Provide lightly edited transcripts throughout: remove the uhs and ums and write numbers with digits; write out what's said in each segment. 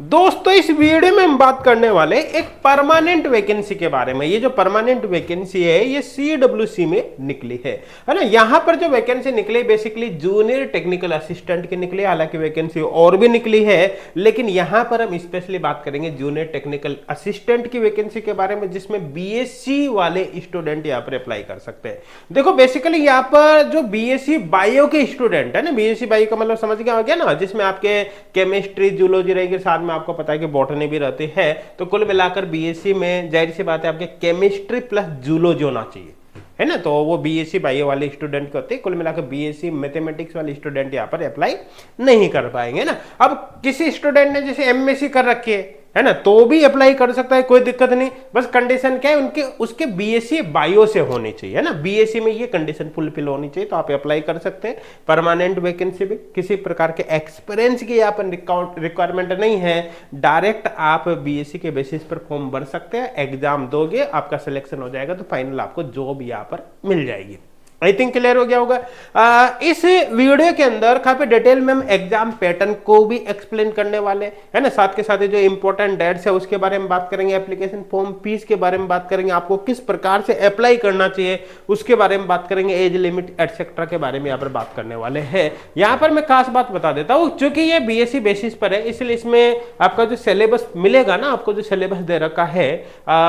दोस्तों इस वीडियो में हम बात करने वाले एक परमानेंट वैकेंसी के बारे में। ये जो परमानेंट वैकेंसी है ये CWC में निकली है ना। यहां पर जो वैकेंसी निकली बेसिकली जूनियर टेक्निकल असिस्टेंट की निकली, हालांकि वैकेंसी और भी निकली है, लेकिन यहां पर हम स्पेशली बात करेंगे जूनियर टेक्निकल असिस्टेंट की वैकेंसी के बारे में, जिसमें BSc वाले स्टूडेंट यहां पर अप्लाई कर सकते हैं। देखो बेसिकली यहां पर जो BSc बायो के स्टूडेंट है ना, BSc बायो का मतलब समझ गया ना, जिसमें आपके केमिस्ट्री जूलॉजी रहेगी, साथ में आपको पता है कि बॉटनी भी रहती है, तो कुल मिलाकर BSc में जाहिर सी बात है आपके केमिस्ट्री प्लस जूलॉजी होना चाहिए, है ना। तो वो BSc बायो वाले स्टूडेंट के होते हैं। कुल मिलाकर BSc मैथमेटिक्स वाले स्टूडेंट यहाँ पर अप्लाई नहीं कर पाएंगे ना। अब किसी स्टूडेंट ने जैसे MSc कर रखी है ना, तो भी अप्लाई कर सकता है, कोई दिक्कत नहीं। बस कंडीशन क्या है, उनके उसके BSc बायो से होनी चाहिए, है ना। BSc में ये कंडीशन फुलफिल होनी चाहिए, तो आप अप्लाई कर सकते हैं। परमानेंट वैकेंसी भी, किसी प्रकार के एक्सपीरियंस की यहाँ पर रिक्वायरमेंट नहीं है, डायरेक्ट आप BSc के बेसिस पर फॉर्म भर सकते हैं, एग्जाम दोगे, आपका सिलेक्शन हो जाएगा, तो फाइनल आपको जॉब यहाँ पर मिल जाएगी। आई थिंक क्लियर हो गया होगा। इस वीडियो के अंदर काफी डिटेल में हम एग्जाम पैटर्न को भी एक्सप्लेन करने वाले है ना, साथ के साथ जो इंपॉर्टेंट डेट्स है उसके बारे में बात करेंगे, एप्लीकेशन फॉर्म फीस के बारे में बात करेंगे, आपको किस प्रकार से अप्लाई करना चाहिए उसके बारे में बात करेंगे, एज लिमिट एटसेट्रा के बारे में यहाँ पर बात करने वाले हैं। यहाँ पर मैं खास बात बता देता हूँ, चूंकि ये BSc बेसिस पर है, इसलिए इसमें आपका जो सिलेबस मिलेगा ना, आपको जो सिलेबस दे रखा है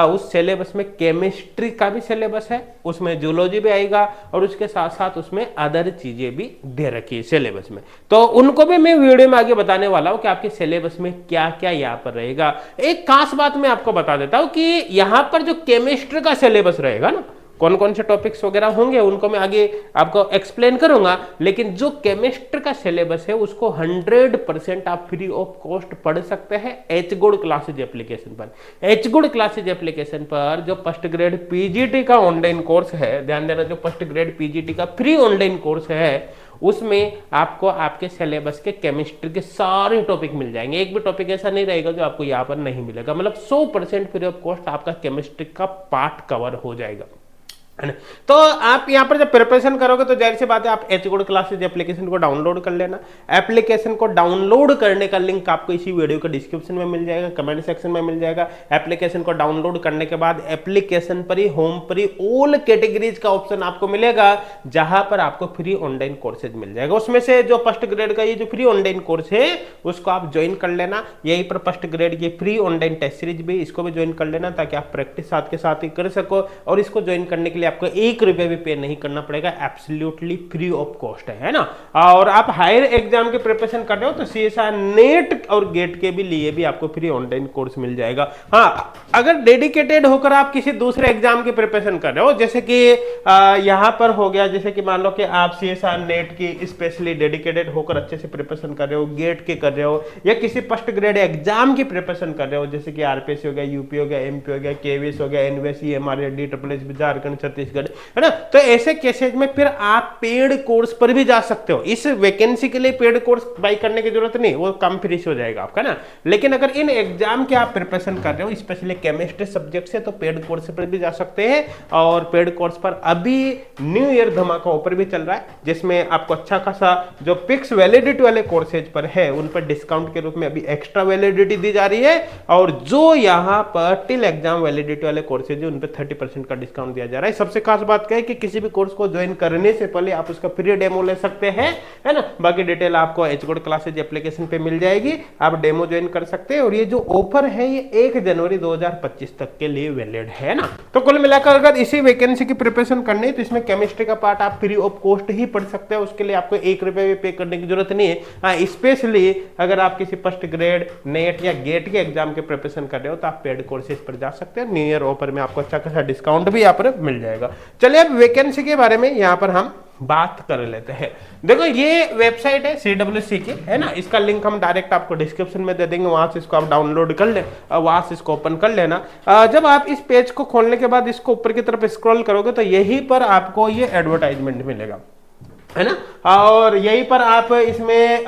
उस सिलेबस में केमिस्ट्री का भी सिलेबस है, उसमें जूलॉजी भी आएगा, और उसके साथ साथ उसमें अदर चीजें भी दे रखी है सिलेबस में, तो उनको भी मैं वीडियो में आगे बताने वाला हूं कि आपके सिलेबस में क्या क्या यहां पर रहेगा। एक खास बात मैं आपको बता देता हूं कि यहां पर जो केमिस्ट्री का सिलेबस रहेगा ना, कौन कौन से टॉपिक्स वगैरह होंगे उनको मैं आगे आपको एक्सप्लेन करूंगा, लेकिन जो केमिस्ट्री का सिलेबस है उसको 100% आप फ्री ऑफ कॉस्ट पढ़ सकते हैं HGOD क्लासेज एप्लीकेशन पर। HGOD क्लासेज एप्लीकेशन पर जो फर्स्ट ग्रेड PGT का ऑनलाइन कोर्स है, ध्यान देना, जो फर्स्ट ग्रेड PGT का फ्री ऑनलाइन कोर्स है उसमें आपको आपके सिलेबस के केमिस्ट्री के सारे टॉपिक मिल जाएंगे। एक भी टॉपिक ऐसा नहीं रहेगा जो आपको यहाँ पर नहीं मिलेगा, मतलब 100% फ्री ऑफ कॉस्ट आपका केमिस्ट्री का पार्ट कवर हो जाएगा, है ना। तो आप यहाँ पर जब प्रिपरेशन करोगे तो जाहिर सी बात है आप HGOD क्लासेज एप्लीकेशन को डाउनलोड कर लेना। एप्लीकेशन को डाउनलोड करने का लिंक आपको इसी वीडियो के डिस्क्रिप्शन में मिल जाएगा, कमेंट सेक्शन में मिल जाएगा। एप्लीकेशन को डाउनलोड करने के बाद एप्लीकेशन पर ही होम पर ही ऑल कैटेगरीज का ऑप्शन आपको मिलेगा, जहां पर आपको फ्री ऑनलाइन कोर्सेज मिल जाएगा। उसमें से जो फर्स्ट ग्रेड का ये जो फ्री ऑनलाइन कोर्स है उसको आप ज्वाइन कर लेना। यहीं पर फर्स्ट ग्रेड की फ्री ऑनलाइन टेस्ट सीरीज भी, इसको भी ज्वाइन कर लेना, ताकि आप प्रैक्टिस साथ के साथ ही कर सको। और इसको ज्वाइन करने के लिए आपको 1 रुपए भी पे नहीं करना पड़ेगा, एब्सोल्युटली फ्री ऑफ कॉस्ट है ना। और आप हायर एग्जाम के प्रिपरेशन कर रहे हो तो CSIR नेट और गेट के भी लिए भी आपको फ्री ऑनलाइन कोर्स मिल जाएगा। हाँ, अगर डेडिकेटेड होकर आप किसी दूसरे एग्जाम की प्रिपरेशन कर रहे हो, जैसे कि यहां पर हो गया, जैसे कि मान लो कि आप CSIR नेट की स्पेशली डेडिकेटेड होकर अच्छे से प्रिपरेशन कर रहे हो, गेट के कर रहे हो, या किसी फर्स्ट ग्रेड एग्जाम की प्रिपरेशन कर रहे हो, जैसे कि RPSC हो गया, UP हो गया, MP हो गया, KVS हो गया, NVS, EMR, DSSS, Jharkhand, Chhattisgarh, है ना। तो ऐसे केसेज में फिर आप पेड कोर्स पर भी जा सकते हो। इस वैकेंसी के लिए पेड कोर्स बाई करने की जरूरत नहीं, वो कम फीस हो जाएगा आपका ना। लेकिन अगर इन एग्जाम के आप प्रिपरेशन कर रहे हो स्पेशली केमिस्ट्री सब्जेक्ट से, तो पेड कोर्स पर भी जा सकते हैं। और पेड कोर्स पर अभी न्यू ईयर धमाका ऑफर भी चल रहा है, जिसमें आपको अच्छा खासा जो फिक्स वैलिडिटी वाले कोर्सेज पर है उन पर डिस्काउंट के रूप में अभी एक्स्ट्रा वैलिडिटी दी जा रही है, और जो यहाँ पर टिल एग्जाम वैलिडिटी वाले कोर्सेज है उन पर 30% का डिस्काउंट दिया जा रहा है। सबसे खास बात क्या है कि किसी भी कोर्स को ज्वाइन करने से पहले आप उसका फ्री डेमो ले सकते हैं, है ना। बाकी डिटेल आपको HGOD क्लासेज एप्लीकेशन पे मिल जाएगी, आप डेमो ज्वाइन कर सकते हैं। और ये जो ऑफर है ये 1 जनवरी 2025 तक के लिए वैलिड है ना। तो कुल मिलाकर अगर इसी वैकेंसी की प्रिपरेशन करनी है तो इसमें केमिस्ट्री का पार्ट आप फ्री ऑफ कॉस्ट ही पढ़ सकते हैं, उसके लिए आपको 1 रुपए भी पे करने की जरूरत नहीं है। हाँ, स्पेशली अगर आप किसी फर्स्ट ग्रेड नेट या गेट के एग्जाम के प्रिपरेशन कर रहे हो तो आप पेड कोर्सेज पर जा सकते हैं। न्यू ईयर ऑफर में आपको अच्छा खासा डिस्काउंट भी यहाँ पर मिल जाएगा। चलिए अब वैकेंसी के बारे में यहाँ पर हम बात कर लेते हैं। देखो ये वेबसाइट है CWC की, है ना। इसका लिंक हम डायरेक्ट आपको डिस्क्रिप्शन में दे देंगे, वहां से इसको आप डाउनलोड कर ले, वहां से इसको ओपन कर लेना। जब आप इस पेज को खोलने के बाद इसको ऊपर की तरफ स्क्रॉल करोगे तो यहीं पर आपको ये एडवर्टाइजमेंट मिलेगा, है ना। और यहीं पर आप इसमें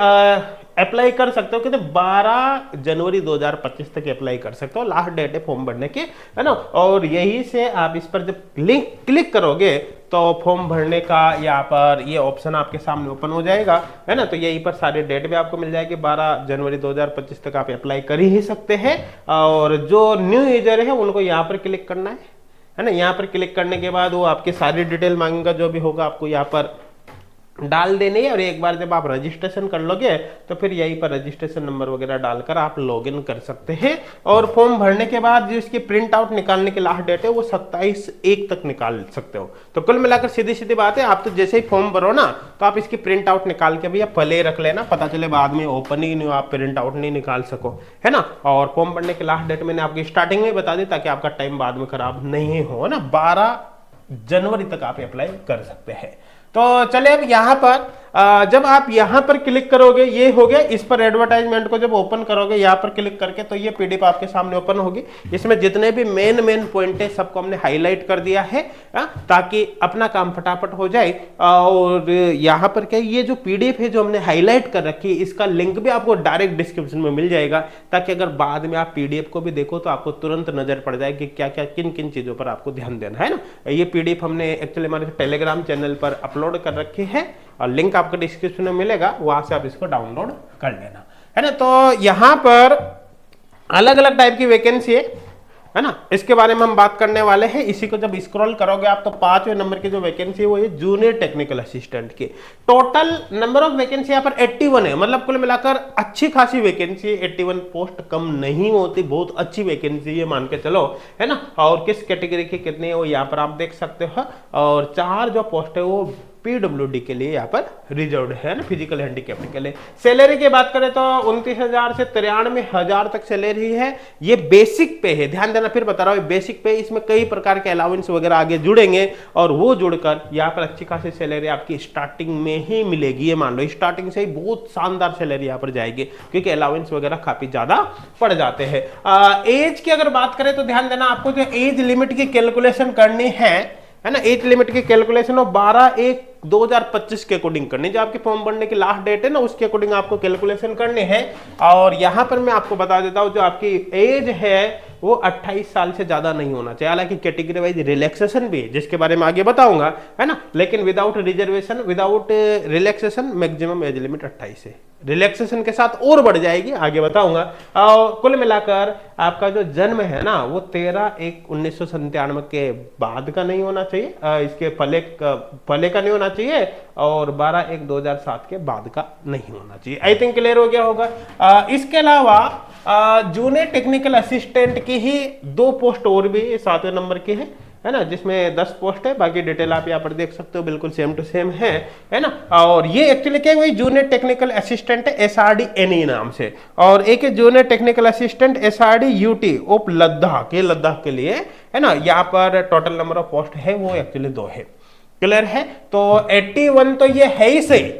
अप्लाई कर सकते हो कि 12 जनवरी 2025 तक अप्लाई कर सकते हो, लास्ट डेट है फॉर्म भरने की, है ना। और यही से आप इस पर जब लिंक क्लिक करोगे तो तो फॉर्म भरने का यहाँ पर ये ऑप्शन आपके सामने ओपन हो जाएगा, है ना। तो यहीं पर सारे डेट भी आपको मिल जाएगी, 12 जनवरी 2025 तक आप अप्लाई कर ही सकते हैं। और जो न्यू यूजर है उनको यहाँ पर क्लिक करना है ना। यहाँ पर क्लिक करने के बाद वो आपकी सारी डिटेल मांगेगा, जो भी होगा आपको यहाँ पर डाल देने है। और एक बार जब आप रजिस्ट्रेशन कर लोगे तो फिर यहीं पर रजिस्ट्रेशन नंबर वगैरह डालकर आप लॉगिन कर सकते हैं। और फॉर्म भरने के बाद जो इसकी प्रिंट आउट निकालने की लास्ट डेट है वो 27/1 तक निकाल सकते हो। तो कुल मिलाकर सीधी सीधी बात है, आप तो जैसे ही फॉर्म भरो ना तो आप इसकी प्रिंट आउट निकाल के भैया पहले रख लेना, पता चले बाद में ओपन ही नहीं हो, आप प्रिंट आउट नहीं निकाल सको, है ना। और फॉर्म भरने की लास्ट डेट मैंने आपकी स्टार्टिंग में बता दी ताकि आपका टाइम बाद में खराब नहीं हो ना। 12 जनवरी तक आप अप्लाई कर सकते हैं। तो चले अब यहाँ पर जब आप यहाँ पर क्लिक करोगे, ये हो गया। इस पर एडवर्टाइजमेंट को जब ओपन करोगे यहाँ पर क्लिक करके तो ये पीडीएफ आपके सामने ओपन होगी। इसमें जितने भी मेन पॉइंट है सबको हमने हाईलाइट कर दिया है ताकि अपना काम फटाफट हो जाए। और यहाँ पर क्या ये जो पीडीएफ है जो हमने हाईलाइट कर रखी है इसका लिंक भी आपको डायरेक्ट डिस्क्रिप्शन में मिल जाएगा, ताकि अगर बाद में आप पीडीएफ को भी देखो तो आपको तुरंत नजर पड़ जाए कि क्या क्या किन किन चीजों पर आपको ध्यान देना है ना। ये पीडीएफ हमने एक्चुअली हमारे टेलीग्राम चैनल पर अपलोड कर रखी है और लिंक आपको डिस्क्रिप्शन में मिलेगा, वहां से आप इसको डाउनलोड कर लेना, है ना। तो यहां पर अलग अलग टाइप की वैकेंसी है ना, इसके बारे में हम बात करने वाले हैं। इसी को जब स्क्रॉल करोगे आप तो 5वें नंबर की जो वैकेंसी है वो ये जूनियर टेक्निकल असिस्टेंट की। टोटल नंबर ऑफ वैकेंसी यहाँ पर 81 है, मतलब कुल मिलाकर अच्छी खासी वैकेंसी है। 81 पोस्ट कम नहीं होती, बहुत अच्छी वैकेंसी है मान के चलो, है ना। और किस कैटेगरी की कितनी है वो यहाँ पर आप देख सकते हो। और 4 जो पोस्ट है वो पीडब्ल्यूडी के लिए यहाँ पर रिजर्व है ना, फिजिकल हैंडीकैप्ड के लिए। सैलरी की बात करें तो 29,000 से 93,000 तक सैलरी है। ये बेसिक पे है, ध्यान देना, फिर बता रहा हूँ बेसिक पे। इसमें कई प्रकार के अलाउंस वगैरह आगे जुड़ेंगे और वो जुड़कर यहाँ पर अच्छी खासी सैलरी आपकी स्टार्टिंग में ही मिलेगी। ये मान लो स्टार्टिंग से ही बहुत शानदार सैलरी यहाँ पर जाएगी, क्योंकि अलाउंस वगैरह काफी ज्यादा पड़ जाते हैं। एज की अगर बात करें तो ध्यान देना, आपको जो एज लिमिट की कैलकुलेशन करनी है ना, एज लिमिट की कैलकुलेशन और 12/1/2025 के अकॉर्डिंग करनी, जो आपके फॉर्म भरने की लास्ट डेट है ना उसके अकॉर्डिंग आपको कैलकुलेशन करने हैं। और यहां पर मैं आपको बता देता हूं जो आपकी एज है वो 28 साल से ज्यादा नहीं होना चाहिए। हालांकि कैटेगरी वाइज रिलैक्सेशन भी है जिसके बारे में आगे बताऊंगा, है ना। लेकिन without reservation without relaxation maximum age limit 28 है। रिलैक्सेशन के साथ और बढ़ जाएगी, आगे बताऊंगा। कुल मिलाकर आपका जो जन्म है ना वो 13/1/1997 के बाद का नहीं होना चाहिए, इसके पहले का नहीं होना चाहिए, और 12/1/2007 के बाद का नहीं होना चाहिए। आई थिंक क्लियर हो गया होगा। इसके अलावा जूनियर टेक्निकल असिस्टेंट की ही 2 पोस्ट और भी 7वें नंबर की है ना, जिसमें 10 पोस्ट है। बाकी डिटेल आप यहाँ पर देख सकते हो, बिल्कुल सेम टू सेम है ना। और ये एक्चुअली क्या है, वही जूनियर टेक्निकल असिस्टेंट है SRD NE नाम से, और एक है junior technical assistant SRD UT of Ladakh के लिए, है ना। यहाँ पर टोटल नंबर ऑफ पोस्ट है वो एक्चुअली 2 है। क्लियर है। तो 81 तो ये है ही सही,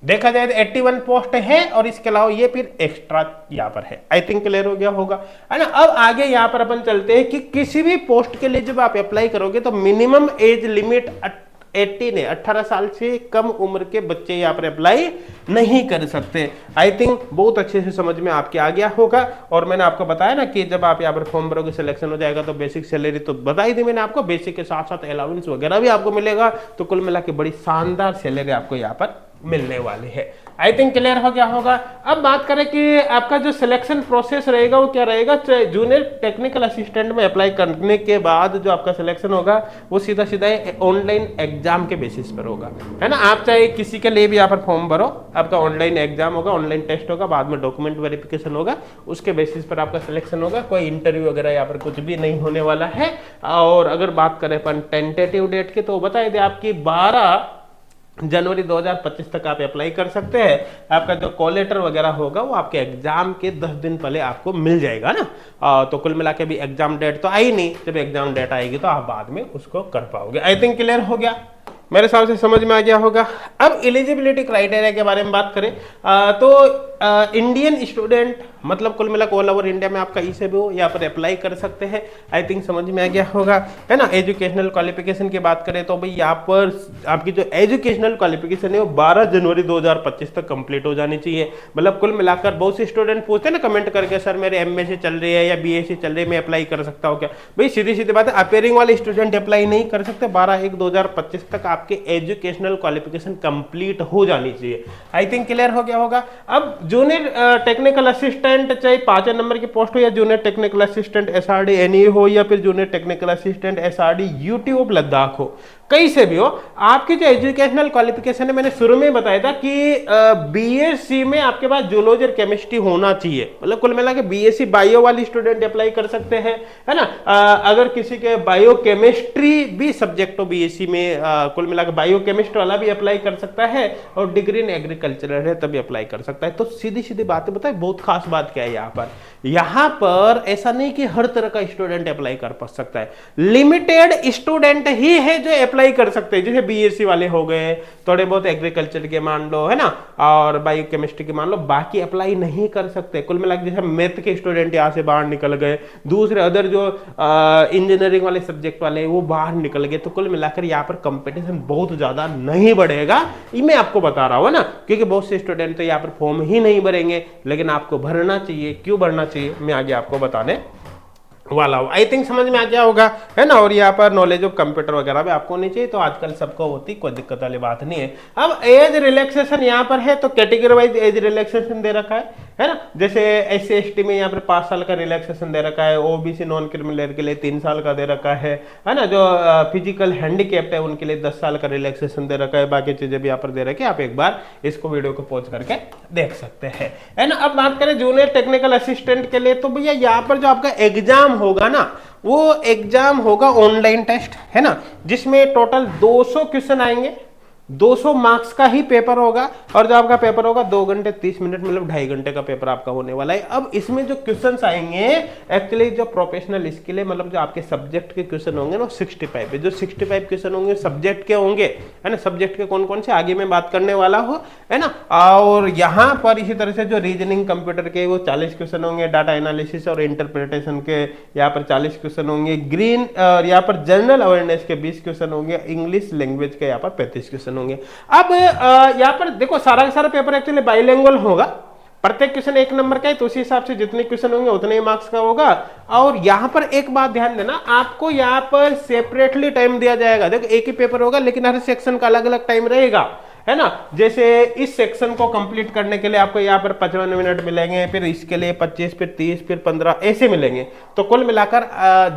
देखा जाए तो 81 पोस्ट है, और इसके अलावा ये फिर एक्स्ट्रा यहाँ पर है। आई थिंक क्लियर हो गया होगा, है ना। अब आगे यहाँ पर अपन चलते हैं कि किसी भी पोस्ट के लिए जब आप अप्लाई करोगे तो मिनिमम एज लिमिट 18 है। 18 साल से कम उम्र के बच्चे यहाँ पर अप्लाई नहीं कर सकते। आई थिंक बहुत अच्छे से समझ में आपके आ गया होगा। और मैंने आपको बताया ना कि जब आप यहाँ पर फॉर्म भरोगे सिलेक्शन हो जाएगा तो बेसिक सैलरी तो बता ही दी मैंने आपको, बेसिक के साथ साथ अलाउंस वगैरह भी आपको मिलेगा। तो कुल मिला के बड़ी शानदार सैलरी आपको यहाँ पर मिलने वाली है। आई थिंक क्लियर हो गया होगा। अब बात करें कि आपका जो सिलेक्शन प्रोसेस रहेगा वो क्या रहेगा। जूनियर टेक्निकल असिस्टेंट में अप्लाई करने के बाद जो आपका सिलेक्शन होगा वो सीधा सीधा ऑनलाइन एग्जाम के बेसिस पर होगा, है ना। आप चाहे किसी के लिए भी यहाँ पर फॉर्म भरो, आपका ऑनलाइन एग्जाम होगा, ऑनलाइन टेस्ट होगा, बाद में डॉक्यूमेंट वेरिफिकेशन होगा, उसके बेसिस पर आपका सिलेक्शन होगा। कोई इंटरव्यू वगैरह यहाँ पर कुछ भी नहीं होने वाला है। और अगर बात करें अपन टेंटेटिव डेट की तो बताए थे आपकी 12 जनवरी 2025 तक आप अप्लाई कर सकते हैं। आपका जो कॉल लेटर वगैरह होगा वो आपके एग्जाम के 10 दिन पहले आपको मिल जाएगा ना। तो कुल मिला के भी एग्जाम डेट तो आई नहीं, जब एग्जाम डेट आएगी तो आप बाद में उसको कर पाओगे। आई थिंक क्लियर हो गया, मेरे हिसाब से समझ में आ गया होगा। अब एलिजिबिलिटी क्राइटेरिया के बारे में बात करें तो इंडियन स्टूडेंट मतलब कुल मिला ऑल ओवर इंडिया में आपका ई से भी हो यहाँ पर अप्लाई कर सकते हैं। आई थिंक समझ में आ गया होगा, है ना। एजुकेशनल क्वालिफिकेशन की बात करें तो भाई यहाँ पर आपकी जो एजुकेशनल क्वालिफिकेशन है वो 12 जनवरी 2025 तक कंप्लीट हो जानी चाहिए। मतलब कुल मिलाकर बहुत से स्टूडेंट पूछते हैं ना कमेंट करके, सर मेरे एमएससी चल रही है या बीएससी चल रही है, मैं अप्लाई कर सकता हूँ क्या? भाई सीधी सीधी बात है, अपेयरिंग वाले स्टूडेंट अप्लाई नहीं कर सकते। 12/1/2025 तक आपके एजुकेशनल क्वालिफिकेशन कंप्लीट हो जानी चाहिए। आई थिंक क्लियर हो गया होगा। अब जूनियर टेक्निकल असिस्टेंट चाहे 5 नंबर की पोस्ट हो या junior technical assistant SRD NE हो या फिर junior technical assistant SRD UT of Ladakh हो, कहीं से भी हो, आपकी जो एजुकेशनल क्वालिफिकेशन है मैंने शुरू में बताया था कि बीएससी में आपके पास जूलॉजी और केमिस्ट्री होना चाहिए। मतलब कुल मिला के बीएससी बायो वाली स्टूडेंट अप्लाई कर सकते हैं, है ना। अगर किसी के बायो केमिस्ट्री भी सब्जेक्ट हो बीएससी में, कुल मिला के बायो केमिस्ट्री वाला भी अप्लाई कर सकता है, और डिग्री इन एग्रीकल्चर है तभी अप्लाई कर सकता है। तो सीधी सीधी बातें बताए, बहुत खास बात क्या है यहाँ पर ऐसा नहीं कि हर तरह का स्टूडेंट अप्लाई कर सकता है। लिमिटेड स्टूडेंट ही है जो अप्लाई कर सकते हैं, जैसे बीएससी वाले हो गए, थोड़े बहुत एग्रीकल्चर के मान लो, है ना, और बायो केमिस्ट्री के मान लो, बाकी अप्लाई नहीं कर सकते। कुल मिलाकर जैसे मैथ के स्टूडेंट यहाँ से बाहर निकल गए, दूसरे अदर जो इंजीनियरिंग वाले सब्जेक्ट वाले वो बाहर निकल गए, तो कुल मिलाकर यहाँ पर कंपटीशन बहुत ज्यादा नहीं बढ़ेगा। ये मैं आपको बता रहा हूँ ना, क्योंकि बहुत से स्टूडेंट तो यहाँ पर फॉर्म ही नहीं भरेंगे, लेकिन आपको भरना चाहिए। क्यों भरना चाहिए मैं आगे आपको बताने वाला हूं। आई थिंक समझ में आ गया होगा, है ना। और यहाँ पर नॉलेज ऑफ कंप्यूटर वगैरह भी आपको होनी चाहिए, तो आजकल सबको होती, कोई दिक्कत वाली बात नहीं है। अब एज रिलैक्सेशन यहाँ पर है तो कैटेगरी वाइज एज रिलैक्सेशन दे रखा है ना। जैसे SC/ST में यहाँ पर 5 साल का रिलैक्सेशन दे रखा है, ओबीसी नॉन क्रिमिनल के लिए 3 साल का दे रखा है ना। जो फिजिकल हैंडीकैप्ड है उनके लिए 10 साल का रिलैक्सेशन दे रखा है। बाकी चीजें भी यहाँ पर दे रखी है, आप एक बार इसको वीडियो को पॉज करके देख सकते हैं, है ना। अब बात करें जूनियर टेक्निकल असिस्टेंट के लिए, तो भैया यहाँ पर जो आपका एग्जाम होगा ना, वो एग्जाम होगा ऑनलाइन टेस्ट, है ना, जिसमें टोटल 200 क्वेश्चन आएंगे, 200 मार्क्स का ही पेपर होगा। और जो आपका पेपर होगा 2 घंटे 30 मिनट, मतलब 2.5 घंटे का पेपर आपका होने वाला है। अब इसमें जो क्वेश्चंस आएंगे, एक्चुअली जो प्रोफेशनल स्किल है, मतलब जो आपके सब्जेक्ट के क्वेश्चन होंगे ना 65 है। जो 65 क्वेश्चन होंगे सब्जेक्ट के होंगे, है ना। सब्जेक्ट के कौन कौन से आगे मैं बात करने वाला हूँ, है ना। और यहाँ पर इसी तरह से जो रीजनिंग कंप्यूटर के वो 40 क्वेश्चन होंगे, डाटा एनालिसिस और इंटरप्रिटेशन के यहाँ पर 40 क्वेश्चन होंगे, ग्रीन और यहाँ पर जनरल अवेयरनेस के 20 क्वेश्चन होंगे, इंग्लिश लैंग्वेज के यहाँ पर 35 क्वेश्चन होंगे। अब यहाँ पर देखो सारा का सारा पेपर एक्चुअली बाइलिंगुअल होगा, प्रत्येक क्वेश्चन 1 नंबर का है, तो उसी हिसाब से जितने क्वेश्चन होंगे उतने ही मार्क्स का होगा। और यहाँ पर एक बात ध्यान देना, आपको यहाँ पर सेपरेटली टाइम दिया जाएगा। देखो एक ही पेपर होगा लेकिन हर सेक्शन का अलग अलग टाइम रहेगा, है ना। जैसे इस सेक्शन को कंप्लीट करने के लिए आपको यहाँ पर 55 मिनट मिलेंगे, फिर इसके लिए 25, फिर 30, फिर 15 ऐसे मिलेंगे। तो कुल मिलाकर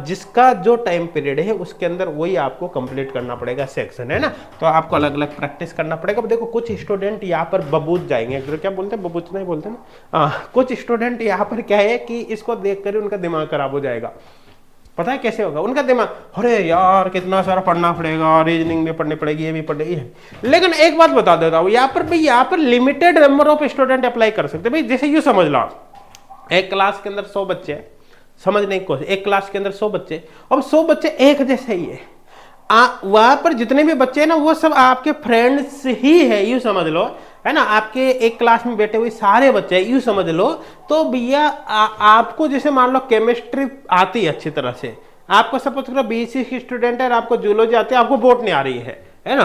जिसका जो टाइम पीरियड है उसके अंदर वही आपको कंप्लीट करना पड़ेगा सेक्शन, है ना। तो आपको अलग अलग प्रैक्टिस करना पड़ेगा। देखो कुछ स्टूडेंट यहाँ पर बबूझ जाएंगे, क्या बोलते हैं, बबूझ नहीं बोलते ना, कुछ स्टूडेंट यहाँ पर क्या है कि इसको देख कर उनका दिमाग खराब हो जाएगा। पता है कैसे होगा उनका दिमाग, अरे यार कितना सारा पढ़ना पड़ेगा, रीजनिंग भी पढ़नी पड़ेगी, ये भी पढ़ेगी। लेकिन एक बात बता देता हूँ, यहाँ पर भाई यहाँ पर limited number of student apply कर सकते हैं। भाई जैसे यूँ समझ लो, एक क्लास के अंदर 100 बच्चे हैं, समझने की कोशिश, एक क्लास के अंदर 100 बच्चे, अब 100 बच्चे एक जैसे ही है। वहां पर जितने भी बच्चे हैं ना वो सब आपके फ्रेंड्स ही है, यूँ समझ लो, है ना। आपके एक क्लास में बैठे हुए सारे बच्चे यूं समझ लो। तो भैया आपको जैसे मान लो केमिस्ट्री आती है अच्छी तरह से, आपको सपोज करो बीएससी की स्टूडेंट है और आपको जूलॉजी आती है, आपको बोटनी आ रही है ना।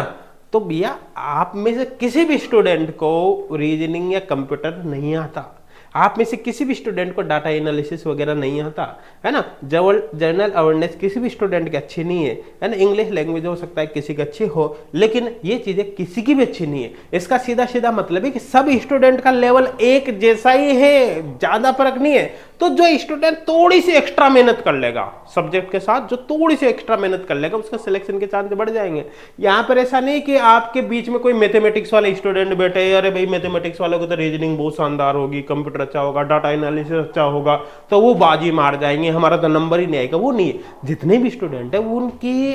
तो भैया आप में से किसी भी स्टूडेंट को रीजनिंग या कंप्यूटर नहीं आता, आप में से किसी भी स्टूडेंट को डाटा एनालिसिस वगैरह नहीं आता, है ना। जनरल अवेयरनेस किसी भी स्टूडेंट की अच्छी नहीं है ना। इंग्लिश लैंग्वेज हो सकता है किसी की अच्छी हो, लेकिन ये चीजें किसी की भी अच्छी नहीं है। इसका सीधा सीधा मतलब है कि सब स्टूडेंट का लेवल एक जैसा ही है, ज्यादा फर्क नहीं है। तो जो स्टूडेंट थोड़ी सी एक्स्ट्रा मेहनत कर लेगा सब्जेक्ट के साथ, जो थोड़ी सी एक्स्ट्रा मेहनत कर लेगा, उसका सिलेक्शन के चांस बढ़ जाएंगे। यहाँ पर ऐसा नहीं कि आपके बीच में कोई मैथमेटिक्स वाले स्टूडेंट बैठे, अरे भाई मैथमेटिक्स वालों को तो रीजनिंग बहुत शानदार होगी, कंप्यूटर अच्छा होगा, डाटा एनालिसिस अच्छा होगा, तो वो बाजी मार जाएंगे, हमारा तो नंबर ही नहीं आएगा। वो नहीं है, जितने भी स्टूडेंट है उनकी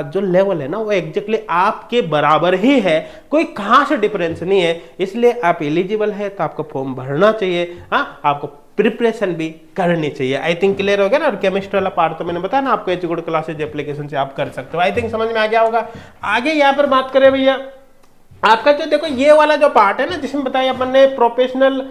जो लेवल है ना वो एग्जैक्टली आपके बराबर ही है, कोई खास डिफरेंस नहीं है। इसलिए आप एलिजिबल है तो आपको फॉर्म भरना चाहिए, हाँ, आपको प्रिपरेशन भी करनी चाहिए। आई थिंक क्लियर हो गया ना। और केमिस्ट्री वाला पार्ट तो मैंने बताया ना आपको, एजुकेट क्लासेज एप्लीकेशन से आप कर सकते हो। आई थिंक समझ में आ गया होगा। आगे यहाँ पर बात करें भैया आपका जो देखो ये वाला जो पार्ट है ना, जिसमें बताया अपन ने प्रोफेशनल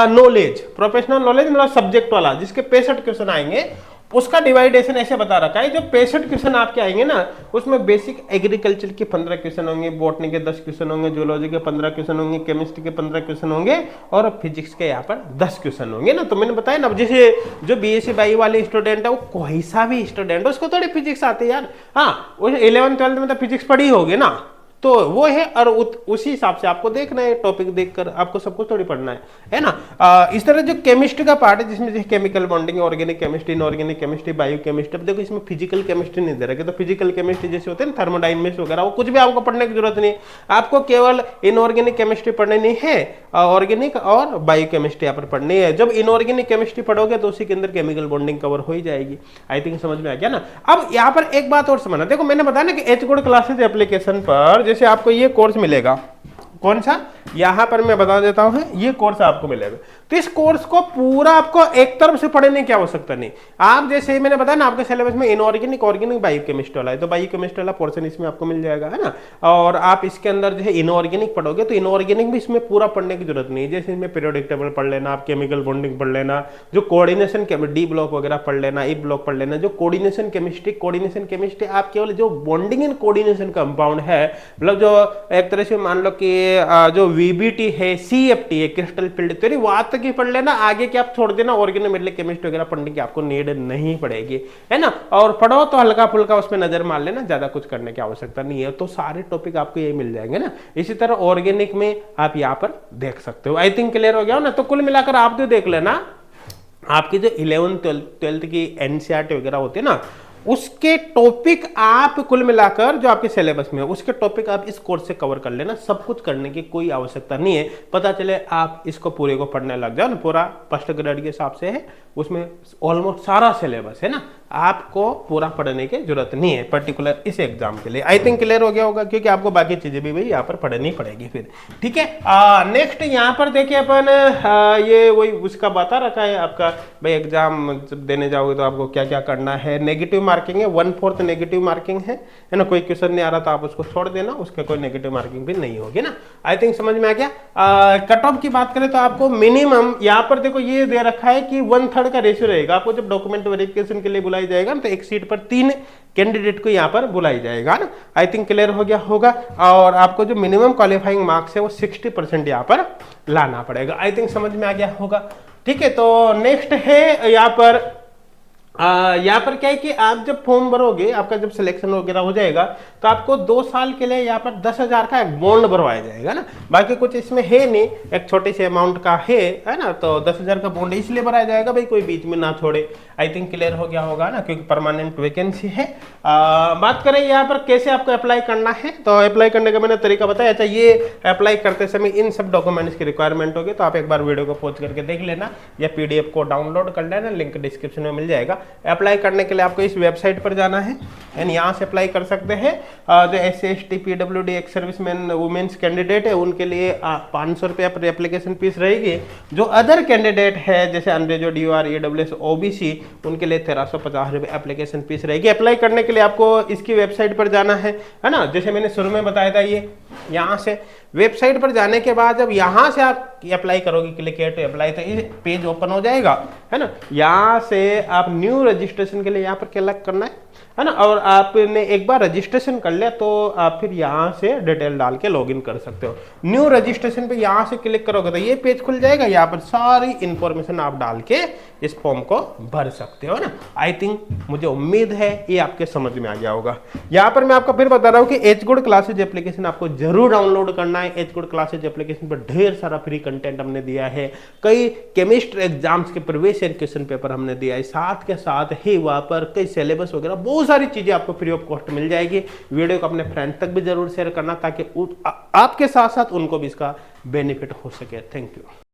नॉलेज मतलब सब्जेक्ट वाला, जिसके 65 क्वेश्चन आएंगे, उसका डिवाइडेशन ऐसे बता रखा है। जो 65 क्वेश्चन आपके आएंगे ना, उसमें बेसिक एग्रीकल्चर के 15 क्वेश्चन होंगे, बॉटनी के 10 क्वेश्चन होंगे, जूलॉजी के 15 क्वेश्चन होंगे, केमिस्ट्री के 15 क्वेश्चन होंगे और फिजिक्स के यहाँ पर 10 क्वेश्चन होंगे ना। तो मैंने बताया ना, जैसे जो बीएससी बाई वाले स्टूडेंट है, वो कोई सा भी स्टूडेंट है, उसको थोड़ी फिजिक्स आती है यार। हाँ, वो 11th 12th में तो फिजिक्स पढ़ी होगी ना, तो वो है। और उसी हिसाब से आपको देखना है, टॉपिक देखकर आपको सब कुछ थोड़ी पढ़ना है ना। इस तरह जो केमिस्ट्री का पार्ट है, जिसमें जैसे chemical bonding, organic chemistry, inorganic chemistry, bio chemistry, देखो इसमें फिजिकल केमिस्ट्री नहीं दे रखे, तो फिजिकल केमिस्ट्री जैसे होते हैं ना, थर्मोडायनेमिक्स वगैरह, वो कुछ भी आपको पढ़ने की जरूरत नहीं। आपको केवल इनऑर्गेनिक केमिस्ट्री पढ़नी है, ऑर्गेनिक और बायो केमिस्ट्री यहाँ पर पढ़नी है। जब इनऑर्गेनिक केमिस्ट्री पढ़ोगे तो उसी के अंदर केमिकल बॉन्डिंग कवर हो ही जाएगी। आई थिंक समझ में आ गया ना। अब यहाँ पर एक बात और समझना, देखो मैंने बताया ना कि एच गुड क्लासेज एप्लीकेशन पर जैसे आपको ये कोर्स मिलेगा, कौन सा, यहां पर मैं बता देता हूं, ये कोर्स आपको मिलेगा। तो इस कोर्स को पूरा आपको एक तरफ से पढ़ने की आवश्यकता नहीं। आप जैसे मैंने बताया ना, आपके सिलेबस में इनऑर्गेनिक, ऑर्गेनिक, बायो केमिस्ट्री वाला है, तो बायो केमिस्ट्री वाला पोर्शन इसमें आपको मिल जाएगा, है ना। और आप इसके अंदर जो है इनऑर्गेनिक पढ़ोगे, तो इनऑर्गेनिक भी इसमें पूरा पढ़ने की जरूरत नहीं है। जैसे इसमें पीरियोडिक टेबल पढ़ लेना, आप केमिकल बॉन्डिंग पढ़ लेना, जो कोऑर्डिनेशन डी ब्लॉक वगैरह पढ़ लेना, ई ब्लॉक पढ़ लेना, जो कोऑर्डिनेशन केमिस्ट्री आप केवल जो बॉन्डिंग एंड कोऑर्डिनेशन कंपाउंड है, मतलब जो एक तरह से मान लो कि जो वीबीटी है, सीएफटी है, क्रिस्टल फील्ड थ्योरी, वहां तक ही पढ़ लेना, आगे की आप छोड़ देना। ऑर्गेनोमेटेलिक केमिस्ट्री वगैरह पढ़ने की आपको नीड नहीं पड़ेगी, है ना। और पढ़ो तो हल्का फुल्का उसमें नजर मार लेना, ज्यादा कुछ करने की आवश्यकता नहीं है। तो सारे टॉपिक आपको ये मिल जाएंगे ना। इसी तरह ऑर्गेनिक में आप यहाँ पर देख सकते हो। आई थिंक क्लियर हो गया हो ना। तो कुल मिलाकर आप जो देख लेना, आपकी जो 11th 12th की एनसीईआरटी वगैरह होती है ना, उसके टॉपिक आप कुल मिलाकर जो आपके सिलेबस में है, उसके टॉपिक आप इस कोर्स से कवर कर लेना। सब कुछ करने की कोई आवश्यकता नहीं है। पता चले आप इसको पूरे को पढ़ने लग जाओ ना, पूरा फर्स्ट ग्रेड के हिसाब से है, उसमें ऑलमोस्ट सारा सिलेबस है ना, आपको पूरा पढ़ने की जरूरत नहीं है पर्टिकुलर इस एग्जाम के लिए। आई थिंक क्लियर हो गया होगा, क्योंकि आपको बाकी चीजें भी भाई यहाँ पर पढ़नी पड़ेगी फिर, ठीक है। नेक्स्ट यहाँ पर देखिए अपन, ये वही उसका बता रखा है आपका भाई, एग्जाम जब देने जाओगे तो आपको क्या क्या करना है। नेगेटिव मार्किंग है, 1/4 नेगेटिव मार्किंग है ना। कोई क्वेश्चन नहीं आ रहा तो आप उसको छोड़ देना, उसके कोई नेगेटिव मार्किंग भी नहीं होगी ना। आई थिंक समझ में आ गया। कट ऑफ की बात करें तो आपको मिनिमम यहाँ पर देखो ये दे रखा है कि 1/3 का रेशियो रहेगा। आपको जब डॉक्यूमेंट वेरिफिकेशन के लिए बुलाई जाएगा तो एक सीट पर 3 कैंडिडेट को यहाँ पर बुलाई जाएगा ना। आई थिंक क्लियर हो गया होगा। और आपको जो मिनिमम क्वालिफाइंग मार्क्स है वो 60% यहाँ पर लाना पड़ेगा। आई थिंक समझ में आ गया होगा, ठीक है। तो नेक्स्ट है यहाँ पर पर क्या है कि आप जब फॉर्म भरोगे, आपका जब सिलेक्शन वगैरह हो जाएगा, तो आपको 2 साल के लिए यहाँ पर 10,000 का एक बॉन्ड भरवाया जाएगा ना। बाकी कुछ इसमें है नहीं, एक छोटे से अमाउंट का है ना। तो 10,000 का बॉन्ड इसलिए भराया जाएगा भाई, कोई बीच में ना छोड़े। आई थिंक क्लियर हो गया होगा ना, क्योंकि परमानेंट वैकेंसी है। बात करें यहाँ पर कैसे आपको अप्लाई करना है, तो अप्लाई करने का मैंने तरीका बताया। अच्छा, ये अप्लाई करते समय इन सब डॉक्यूमेंट्स की रिक्वायरमेंट होगी, तो आप एक बार वीडियो को पॉज करके देख लेना या पीडीएफ को डाउनलोड कर लेना, लिंक डिस्क्रिप्शन में मिल जाएगा। अप्लाई करने के लिए आपको इस वेबसाइट पर जाना है एंड यहाँ से अप्लाई कर सकते हैं। जो SC/ST PWD ex serviceman women's candidate है, उनके लिए 500 रुपया पर एप्लीकेशन फीस रहेगी। जो अदर कैंडिडेट है जैसे अनरिजर्व्ड DOR AWS OBC, उनके लिए 1350 रुपये एप्लीकेशन फीस रहेगी। अप्लाई करने के लिए आपको इसकी वेबसाइट पर जाना है ना। जैसे मैंने शुरू में बताया था, ये यहाँ से वेबसाइट पर जाने के बाद जब यहाँ से आप अप्लाई करोगे, क्लिक हियर टू अप्लाई, तो ये पेज ओपन हो जाएगा, है ना। यहाँ से आप न्यू रजिस्ट्रेशन के लिए यहाँ पर क्लिक करना है ना। और आपने एक बार रजिस्ट्रेशन कर लिया तो आप फिर यहाँ से डिटेल डाल के लॉगिन कर सकते हो। न्यू रजिस्ट्रेशन पे यहाँ से क्लिक करोगे तो ये पेज खुल जाएगा। यहाँ पर सारी इंफॉर्मेशन आप डाल के इस फॉर्म को भर सकते हो ना। आई थिंक, मुझे उम्मीद है ये आपके समझ में आ गया होगा। यहाँ पर मैं आपको फिर बता रहा हूँ कि एच गुड क्लासेज एप्लीकेशन आपको जरूर डाउनलोड करना है। एच गुड क्लासेज एप्लीकेशन पर ढेर सारा फ्री कंटेंट हमने दिया है। कई केमिस्ट्री एग्जाम्स के प्रीवियस ईयर क्वेश्चन पेपर हमने दिया है, साथ के साथ ही वहाँ पर कई सिलेबस वगैरह बहुत सारी चीजें आपको फ्री ऑफ कॉस्ट मिल जाएगी। वीडियो को अपने फ्रेंड तक भी जरूर शेयर करना, ताकि आपके साथ साथ उनको भी इसका बेनिफिट हो सके। Thank you.